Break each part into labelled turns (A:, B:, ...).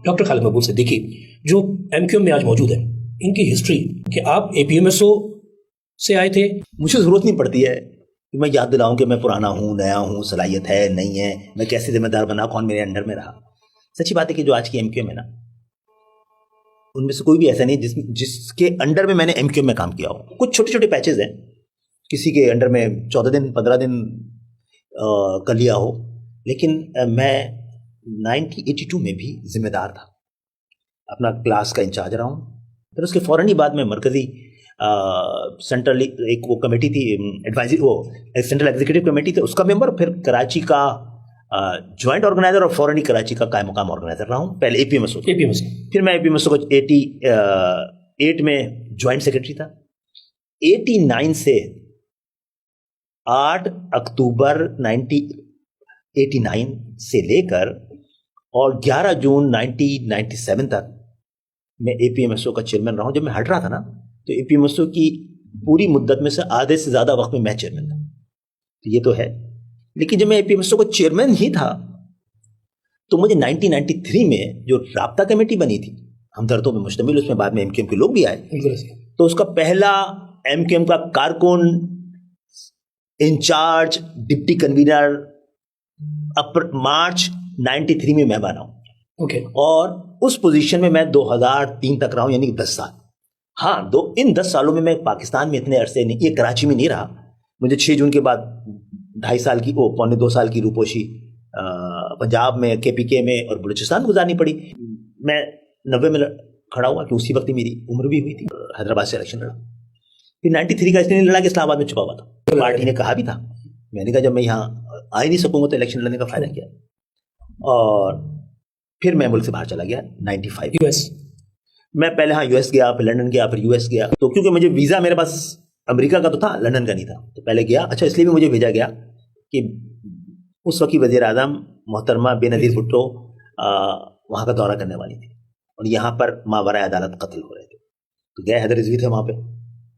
A: Doctor خالد مقبول سے دیکھیے جو ایم کیو ایم میں آج موجود ہے ان کی ہسٹری کہ آپ اے پی ایم ایس او سے آئے تھے.
B: مجھے ضرورت نہیں پڑتی ہے کہ میں یاد دلاؤں کہ میں پرانا ہوں نیا ہوں, صلاحیت ہے نہیں ہے, میں کیسے ذمہ دار بنا, کون میرے انڈر میں رہا. سچی بات ہے کہ جو آج کی ایم کیو ایم ہے نا ان میں سے کوئی بھی ایسا نہیں جس کے انڈر میں نے ایم کیو ایم میں کام کیا ہو. کچھ چھوٹے چھوٹے پیچز ہیں, کسی کے انڈر میں 14 دن 15 دن کر لیا ہو, لیکن میں 1982 میں بھی ذمہ دار تھا, اپنا کلاس کا انچارج رہا ہوں. پھر اس کے فوراً ہی بعد میں مرکزی سینٹرل ایک وہ کمیٹی تھی ایڈوائزری, وہ سینٹرل ایگزیکٹو کمیٹی تھی, اس کا ممبر, پھر کراچی کا جوائنٹ آرگنائزر اور فوراً ہی کراچی کا قائم مقام آرگنائزر رہا ہوں. پہلے اے پی ایم ایس او, پھر میں اے پی ایم ایس او کو 88 میں جوائنٹ سیکرٹری تھا. 89 سے 8 اکتوبر 1989 سے لے کر اور 11 جون 1997 تک میں اے پی ایم ایس او کا چیئرمین رہا ہوں. جب میں ہٹ رہا تھا نا تو اے پی ایم ایس او کی پوری مدت میں سے آدھے سے زیادہ وقت میں چیئرمین تھا, یہ تو ہے. لیکن جب میں اے پی ایم ایس او کا چیئرمین ہی تھا تو مجھے 1993 میں جو رابطہ کمیٹی بنی تھی ہمدردوں میں مشتمل, اس میں بعد میں ایم کیو ایم کے لوگ بھی آئے, تو اس کا پہلا ایم کیو ایم کا کارکن انچارج ڈپٹی کنوینر مارچ 93 میں بنا ہوں. اور اس پوزیشن میں 2003 تک رہا ہوں, یعنی 10 سال. ہاں ان 10 سالوں میں پاکستان میں اتنے عرصے نہیں, یہ کراچی میں نہیں رہا. مجھے 6 جون کے بعد 2.5 سال کی پونے 2 سال کی روپوشی پنجاب میں کے پی کے میں اور بلوچستان گزارنی پڑی. میں 90 میں کھڑا ہوا کہ اسی وقت میری عمر بھی ہوئی تھی. حیدرآباد سے الیکشن لڑا. پھر 93 کا اس لیے نہیں لڑا کہ اسلام آباد میں چھپا ہوا تھا. پارٹی نے کہا بھی تھا, میں نے کہا جب میں یہاں آ ہی نہیں سکوں گا تو الیکشن لڑنے کا فائدہ کیا. اور پھر میں ملک سے باہر چلا گیا 95
A: یو ایس.
B: میں پہلے یو ایس گیا, پھر لنڈن گیا, پھر یو ایس گیا. تو کیونکہ مجھے ویزا میرے پاس امریکہ کا تو تھا, لنڈن کا نہیں تھا, تو پہلے گیا. اچھا اس لیے بھی مجھے بھیجا گیا کہ اس وقت کی وزیر اعظم محترمہ بے نظیر بھٹو وہاں کا دورہ کرنے والی تھی اور یہاں پر ماورائے عدالت قتل ہو رہے تھے. تو گئے, حیدر رضوی تھے وہاں پہ,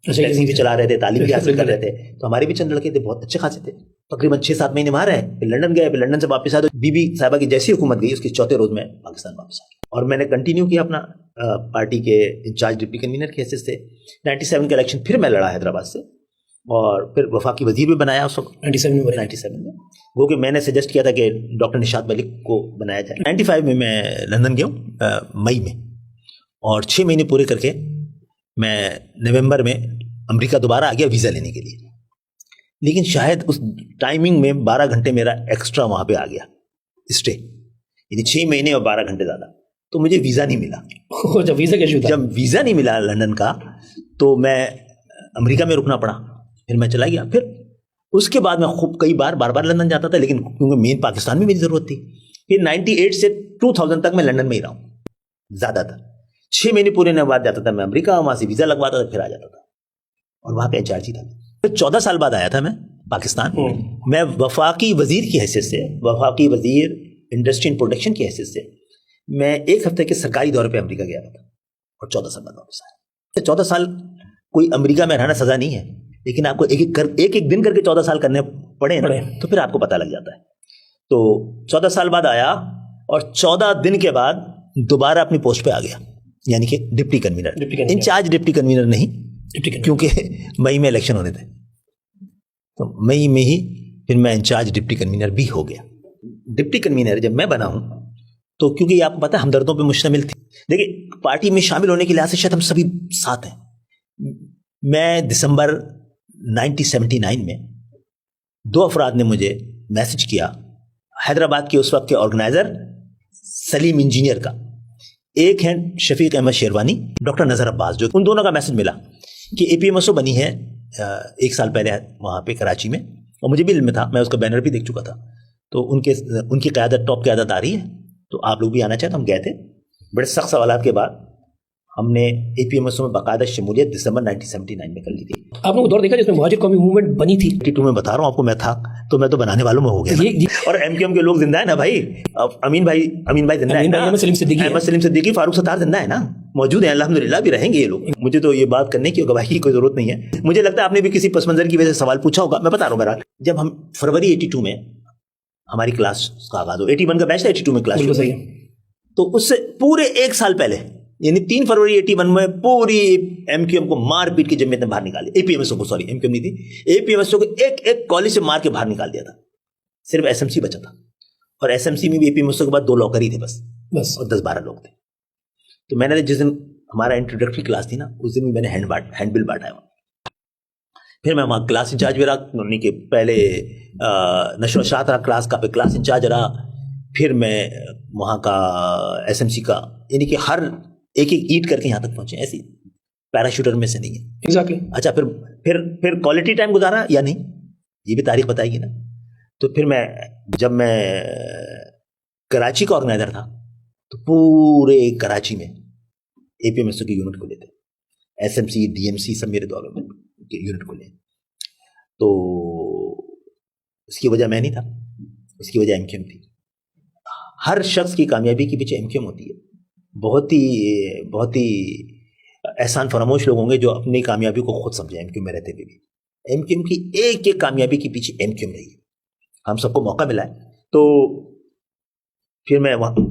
B: ٹیکسی بھی چلا رہے تھے, تعلیم بھی حاصل کر رہے تھے. تو ہمارے بھی چند لڑکے تھے بہت اچھے خاصے تھے, تقریباً 6-7 مہینے وہاں رہے. پھر لنڈن گئے, پھر لنڈن سے واپس آئے تو بی بی صاحبہ کی جیسی حکومت گئی اس کے 4تھے روز میں پاکستان واپس آ گیا. اور میں نے کنٹینیو کیا اپنا پارٹی کے انچارج ڈپٹی کنوینر کی حیثیت سے. 97 کا الیکشن پھر میں لڑا حیدرآباد سے, اور پھر وفاقی وزیر بھی بنایا اس وقت 97 میں. وہ کہ میں نے سجیسٹ کیا تھا کہ ڈاکٹر نشاط ملک کو بنایا جائے. 95 میں لندن گیا ہوں مئی میں, اور 6 مہینے پورے کر کے میں نومبر میں امریکہ دوبارہ آ گیا ویزا لینے کے لیے. لیکن شاید اس ٹائمنگ میں 12 گھنٹے میرا ایکسٹرا وہاں پہ آ گیا اسٹے, یعنی 6 مہینے اور 12 گھنٹے زیادہ, تو مجھے ویزا نہیں ملا. جب ویزا نہیں ملا لندن کا تو میں امریکہ میں رکنا پڑا. پھر میں چلا گیا. پھر اس کے بعد میں خوب کئی بار لندن جاتا تھا, لیکن کیونکہ مین پاکستان میں میری ضرورت تھی. پھر 98 سے 2000 تک میں لندن میں ہی رہا ہوں زیادہ تر. 6 مہینے پورے ہونے بعد جاتا تھا میں امریکہ, وہاں سے ویزا لگواتا تھا, پھر آ جاتا تھا, اور وہاں پہ انچارج ہی تھا. پھر 14 سال بعد آیا تھا میں پاکستان. میں وفاقی وزیر کی حیثیت سے, وفاقی وزیر انڈسٹری اینڈ پروڈکشن کی حیثیت سے میں 1 ہفتے کے سرکاری دورے پہ امریکہ گیا تھا, اور 14 سال بعد واپس آیا. 14 سال کوئی امریکہ میں رہنا سزا نہیں ہے, لیکن آپ کو ایک دن کر کے 14 سال کرنے پڑے نا, تو پھر آپ کو پتہ لگ جاتا ہے. تو 14 سال بعد آیا, اور 14 دن کے بعد دوبارہ اپنی پوسٹ پہ آ گیا, یعنی کہ deputy convener. Incharge deputy convener نہیں, کیونکہ مئی میں الیکشن ہونے تھے, تو مئی میں ہی پھر میں انچارج ڈپٹی کنوینر بھی ہو گیا. ڈپٹی کنوینر جب میں بنا ہوں تو کیونکہ یہ آپ کو پتہ ہے ہمدردوں پہ مشتمل تھی. دیکھیں پارٹی میں شامل ہونے کے لحاظ سے شاید ہم سبھی ساتھ ہیں. میں دسمبر 1979 میں 2 افراد نے مجھے میسج کیا, حیدرآباد کے اس وقت کے آرگنائزر سلیم انجینئر کا, ایک ہیں شفیق احمد شیروانی, ڈاکٹر نظر عباس, جو ان دونوں کا میسج ملا کہ اے پی ایم ایس او بنی ہے 1 سال پہلے وہاں پہ کراچی میں, اور مجھے بھی علم تھا, میں اس کا بینر بھی دیکھ چکا تھا. تو ان کی قیادت, ٹاپ قیادت آ رہی ہے, تو آپ لوگ بھی آنا چاہتے. ہم گئے تھے. بڑے سخت سوالات کے بعد ہم نے اے پی ایم ایس او میں باقاعدہ شمولیت دسمبر 1979 میں کر لی تھی.
A: آپ نے وہ دور دیکھا جس میں مہاجر قومی موومنٹ بنی تھی.
B: 82 میں بتا رہا ہوں آپ کو, میں تھا تو میں تو بنانے والوں میں ہو گیا. اور ایم کیو ایم کے لوگ زندہ ہیں نا بھائی, امین بھائی زندہ ہے, احمد سلیم صدیقی, فاروق ستار زندہ ہے نا, موجود ہیں الحمدللہ, بھی رہیں گے یہ لوگ. مجھے تو یہ بات کرنے کی گواہی کی کوئی ضرورت نہیں ہے. مجھے لگتا ہے آپ نے بھی کسی پس منظر کی وجہ سے سوال پوچھا ہوگا, میں بتا رہا ہوں. بہرحال جب ہم فروری 82 میں ہماری کلاس کا آغاز ہو, 81 کا بیچ تھا, 82 میں کلاس, تو اس سے پورے ایک سال پہلے یعنی 3 فروری 81 میں پوری ایم کیو ایم کو مار پیٹ کے جمعیت نے باہر نکالی, اے پی ایم ایس او کو, سوری ایم کیو ایم نہیں تھی, اے پی ایم ایس او کو ایک کالج سے مار کے باہر نکال دیا تھا. صرف ایس ایم سی بچا تھا, اور ایس ایم سی میں بھی اے پی ایم ایس او کے بعد 2 لاکر ہی تھے بس, اور 10-12 لوگ تھے. تو میں نے جس دن ہمارا انٹروڈکٹری کلاس تھی نا, اس دن بھی میں نے ہینڈ بل بانٹا ہے. پھر میں وہاں کلاس انچارج بھی رہا, انہوں کے پہلے نشر و اشاعت رہا, کلاس کا, پہ کلاس انچارج رہا, پھر میں وہاں کا ایس ایم سی کا, یعنی کہ ہر ایک اینٹ کر کے یہاں تک پہنچے, ایسی پیراشوٹر میں سے نہیں ہے.
A: Exactly.
B: اچھا, پھر کوالٹی ٹائم گزارا یا نہیں, یہ بھی تاریخ بتائے گی نا. تو پھر جب میں کراچی کا آرگنائزر تھا, تو پورے کراچی میں اے پی ایم ایس او کی یونٹ کھلے تھے, S M C, D M C سب میرے دور میں یونٹ کھلے. تو اس کی وجہ میں نہیں تھا, اس کی وجہ ایم کیو ایم تھی. ہر شخص کی کامیابی کے پیچھے ایم کیو ایم ہوتی ہے. بہت ہی احسان فراموش لوگ ہوں گے جو اپنی کامیابی کو خود سمجھیں. ایم کیو میں رہتے ہوئے بھی ایم کیو ایم کی ایک کامیابی کے پیچھے ایم کیو ایم رہی ہے. ہم سب کو موقع ملا ہے. تو پھر میں وہاں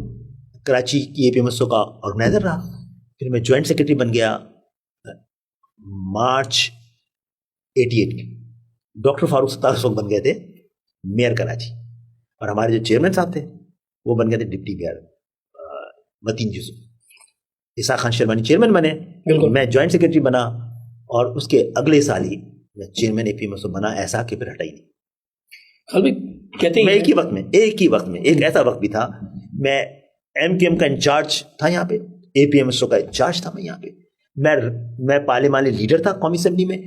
B: کراچی کی اے پی ایم ایس او کا آرگنائزر رہا. پھر میں جوائنٹ سیکرٹری بن گیا مارچ 88 میں. ڈاکٹر فاروق ستار اس وقت بن گئے تھے میئر کراچی, اور ہمارے جو چیئرمین صاحب تھے وہ بن گئے تھے ڈپٹی میئر متین یوسف. اسحاق خان شیروانی چیئرمین بنے, میں جوائنٹ سیکرٹری بنا, اور اس کے اگلے سال ہی میں چیئرمین اے پی ایم ایس او بنا. ایسا کہ پھر ہٹا ہی نہیں.
A: کہتے ہیں
B: ایک ہی وقت میں ایک ایسا وقت بھی تھا, میں ایم کیو ایم کا انچارج تھا یہاں پہ, اے پی ایم ایس او کا انچارج تھا میں یہاں پہ, میں پارلیمانی لیڈر تھا قومی اسمبلی میں.